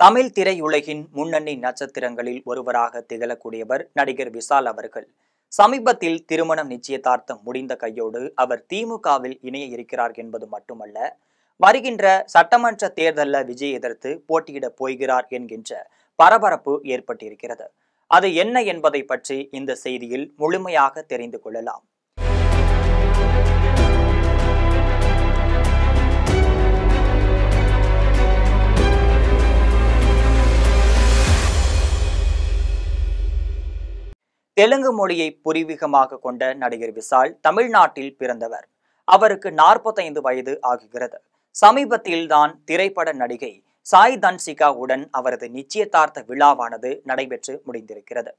தமிழ் திரையுலகின் முன்னணி நட்சத்திரங்களில் ஒருவராக திகழக்கூடியவர் நடிகர் விஷால் அவர்கள். சமீபத்தில் திருமணம் நிச்சயதார்த்தம் முடிந்த கையோடு அவர் திமுகவில் இணைய இருக்கிறார் என்பது மட்டுமல்ல, வருகின்ற சட்டமன்ற தேர்தலில் விஜய் எதிர்த்து போட்டியிட போகிறார் என்கின்ற பரபரப்பு ஏற்பட்டிருக்கிறது. அது என்ன என்பதை பற்றி இந்த செய்தியில் முழுமையாக தெரிந்து கொள்ளலாம். தெலுங்கு மொழியை பூர்வீகமாக கொண்ட நடிகர் விஷால் தமிழ்நாட்டில் பிறந்தவர். அவருக்கு 45 வயது ஆகுகிறது. சமீபத்தில் தான் திரைப்பட நடிகை சாய் தன்சிகா உடன் அவரது நிச்சயதார்த்த விழாவானது நடைபெற்று முடிந்திருக்கிறது.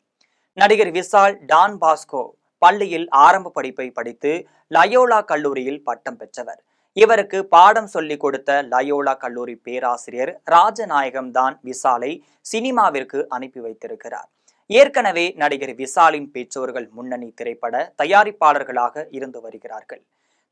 நடிகர் விஷால் டான் பாஸ்கோ பள்ளியில் ஆரம்ப படிப்பை படித்து லயோலா கல்லூரியில் பட்டம் பெற்றவர். இவருக்கு பாடம் சொல்லிக் கொடுத்த லயோலா கல்லூரி பேராசிரியர் ராஜநாயகம் தான் விஷாலை சினிமாவிற்கு அனுப்பி வைத்திருக்கிறார். ஏற்கனவே நடிகர் விஷாலின் பெற்றோர்கள் முன்னணி திரைப்பட தயாரிப்பாளர்களாக இருந்து வருகிறார்கள்.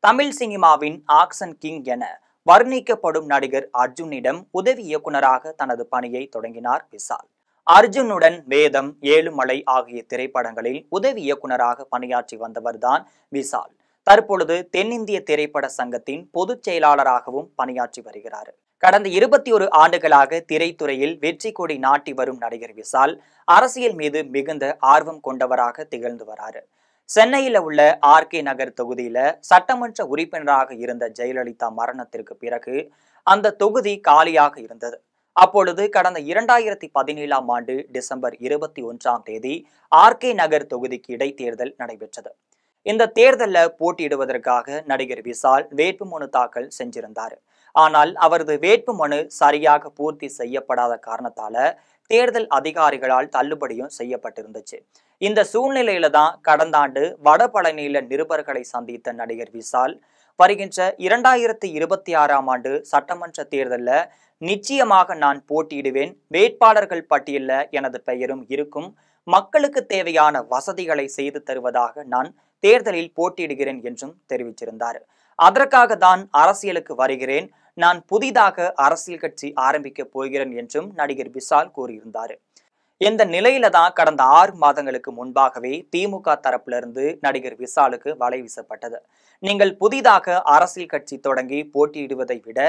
தமிழ் சினிமாவின் ஆக்சன் கிங் என வர்ணிக்கப்படும் நடிகர் அர்ஜுனிடம் உதவி இயக்குநராக தனது பணியை தொடங்கினார் விஷால். அர்ஜுனுடன் வேதம், ஏழுமலை ஆகிய திரைப்படங்களில் உதவி இயக்குநராக பணியாற்றி வந்தவர்தான் விஷால். தற்பொழுது தென்னிந்திய திரைப்பட சங்கத்தின் பொதுச் செயலாளராகவும் பணியாற்றி வருகிறார். கடந்த 21 ஆண்டுகளாக திரைத்துறையில் வெற்றி கொடி நாட்டி வரும் நடிகர் விஷால் அரசியல் மீது மிகுந்த ஆர்வம் கொண்டவராக திகழ்ந்து வராரு. சென்னையில உள்ள RK நகர் தொகுதியில சட்டமன்ற உறுப்பினராக இருந்த ஜெயலலிதா மரணத்திற்கு பிறகு அந்த தொகுதி காலியாக இருந்தது. அப்பொழுது கடந்த 2017ஆம் ஆண்டு டிசம்பர் 21ஆம் தேதி RK நகர் தொகுதிக்கு இடைத்தேர்தல் நடைபெற்றது. இந்த தேர்தலில் போட்டியிடுவதற்காக நடிகர் விஷால் வேட்புமனு தாக்கல் செஞ்சிருந்தார். ஆனால் அவரது வேட்புமனு சரியாக பூர்த்தி செய்யப்படாத காரணத்தால தேர்தல் அதிகாரிகளால் தள்ளுபடியும் செய்யப்பட்டிருந்துச்சு. இந்த சூழ்நிலையில தான் கடந்த ஆண்டு வடபழனியில நிருபர்களை சந்தித்த நடிகர் விஷால் வருகின்ற 2026ஆம் ஆண்டு சட்டமன்ற தேர்தலில் நிச்சயமாக நான் போட்டியிடுவேன், வேட்பாளர்கள் பட்டியலில் எனது பெயரும் இருக்கும், மக்களுக்கு தேவையான வசதிகளை செய்து தருவதாக நான் தேர்தலில் போட்டியிடுகிறேன் என்றும் தெரிவிச்சிருந்தார். அதற்காக தான் அரசியலுக்கு வருகிறேன், நான் புதிதாக அரசியல் கட்சி ஆரம்பிக்க போகிறேன் என்றும் நடிகர் விஷால் கூறியிருந்தார். இந்த நிலையில தான் கடந்த 6 மாதங்களுக்கு முன்பாகவே திமுக தரப்பிலிருந்து நடிகர் விஷாலுக்கு வலை வீசப்பட்டது. நீங்கள் புதிதாக அரசியல் கட்சி தொடங்கி போட்டியிடுவதை விட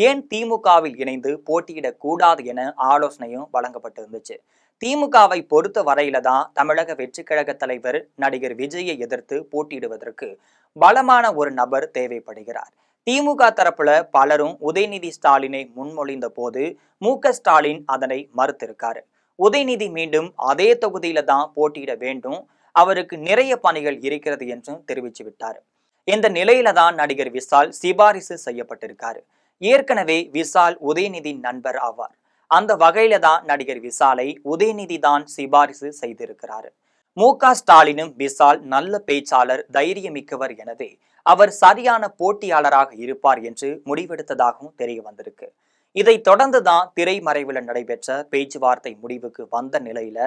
ஏன் திமுகவில் இணைந்து போட்டியிடக் கூடாது என ஆலோசனையும் வழங்கப்பட்டிருந்துச்சு. திமுகவை பொறுத்த வரையில தான் தமிழக வெற்றி கழக தலைவர் நடிகர் விஜயை எதிர்த்து போட்டியிடுவதற்கு பலமான ஒரு நபர் தேவைப்படுகிறார். திமுக தரப்புல பலரும் உதயநிதி ஸ்டாலினை முன்மொழிந்த போது MK ஸ்டாலின் அதனை மறுத்திருக்காரு. உதயநிதி மீண்டும் அதே தொகுதியில தான் போட்டியிட வேண்டும், அவருக்கு நிறைய பணிகள் இருக்கிறது என்றும் தெரிவித்து விட்டார். இந்த நிலையில தான் நடிகர் விஷால் சிபாரிசு செய்யப்பட்டிருக்காரு. ஏற்கனவே விஷால் உதயநிதி நண்பர் ஆவார். அந்த வகையில தான் நடிகர் விஷாலை உதயநிதி தான் சிபாரிசு செய்திருக்கிறாரு. MK ஸ்டாலினும் விஷால் நல்ல பேச்சாளர், தைரியமிக்கவர், எனவே அவர் சரியான போட்டியாளராக இருப்பார் என்று முடிவெடுத்ததாகவும் தெரிய வந்திருக்கு. இதை தொடர்ந்துதான் திரைமறைவில் நடைபெற்ற பேச்சுவார்த்தை முடிவுக்கு வந்த நிலையில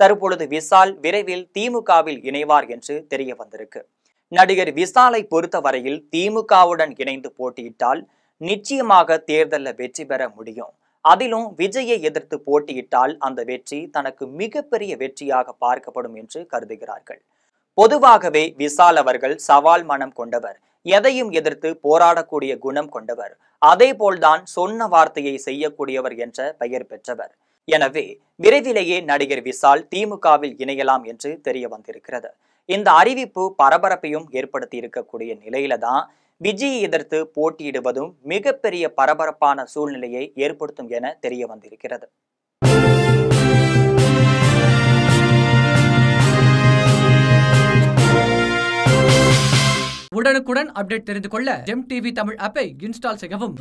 தற்பொழுது விஷால் விரைவில் திமுகவில் இணைவார் என்று தெரிய வந்திருக்கு. நடிகர் விஷாலை பொறுத்தவரையில் திமுகவுடன் இணைந்து போட்டியிட்டால் நிச்சயமாக தேர்தலில் வெற்றி பெற முடியும். அதிலும் விஜயை எதிர்த்து போட்டியிட்டால் அந்த வெற்றி தனக்கு மிகப்பெரிய வெற்றியாக பார்க்கப்படும் என்று கருதுகிறார்கள். பொதுவாகவே விஷால் அவர்கள் சவால் மனம் கொண்டவர், எதையும் எதிர்த்து போராடக்கூடிய குணம் கொண்டவர், அதே போல்தான் சொன்ன வார்த்தையை செய்யக்கூடியவர் என்ற பெயர் பெற்றவர். எனவே விரைவிலேயே நடிகர் விஷால் திமுகவில் இணையலாம் என்று தெரிய வந்திருக்கிறது. இந்த அறிவிப்பு பரபரப்பையும் ஏற்படுத்தி இருக்கக்கூடிய நிலையில தான் விஜயை எதிர்த்து போட்டியிடுவதும் மிகப்பெரிய பரபரப்பான சூழ்நிலையை ஏற்படுத்தும் என தெரிய வந்திருக்கிறது. உடனுக்குடன் அப்டேட் தெரிந்து கொள்ள ஜெம் டிவி தமிழ் ஆப்பை இன்ஸ்டால் செய்யவும்.